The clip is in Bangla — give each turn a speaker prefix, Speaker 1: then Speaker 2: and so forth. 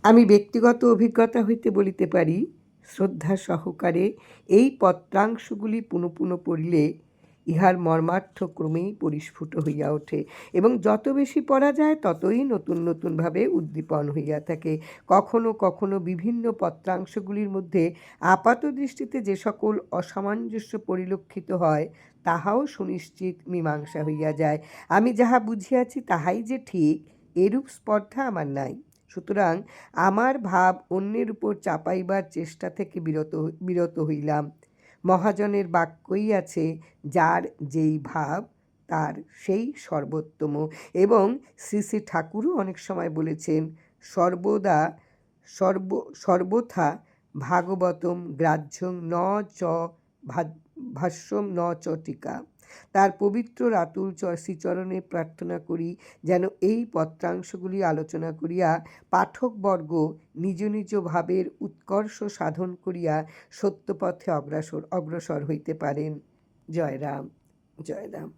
Speaker 1: আমি ব্যক্তিগত অভিজ্ঞতা হইতে বলিতে পারি, শ্রদ্ধা সহকারে এই পত্রাংশগুলি পুনঃ পুনঃ পড়িলে ইহার মর্মার্থ ক্রমেই পরিস্ফুট হইয়া ওঠে এবং যত বেশি পড়া যায় ততই নতুন নতুনভাবে উদ্দীপন হইয়া থাকে। কখনো কখনো বিভিন্ন পত্রাংশগুলির মধ্যে আপাত দৃষ্টিতে যে সকল অসামঞ্জস্য পরিলক্ষিত হয় তাহাও সুনিশ্চিত মীমাংসা হইয়া যায়। আমি যাহা বুঝিয়াছি তাহাই যে ঠিক, এরূপ স্পর্ধা আমার নাই। সুতরাং আমার ভাব অন্যের উপর চাপাইবার চেষ্টা থেকে বিরত হইলাম। মহাজনের বাক্যই আছে, যার যেই ভাব তার সেই সর্বোত্তম। এবং শ্রী শ্রী ঠাকুরও অনেক সময় বলেছেন, সর্বথা ভাগবতম গ্রাহ্যং ন চ ভাষ্যম ন চ টিকা। তার পবিত্র রাতুল শ্রীচরণে প্রার্থনা করি যেন এই পত্রাংশগুলি আলোচনা করিয়া পাঠকবর্গ নিজ নিজ ভাবের উৎকর্ষ সাধন করিয়া সত্যপথে অগ্রসর হইতে পারেন। জয় রাম, জয় রাম।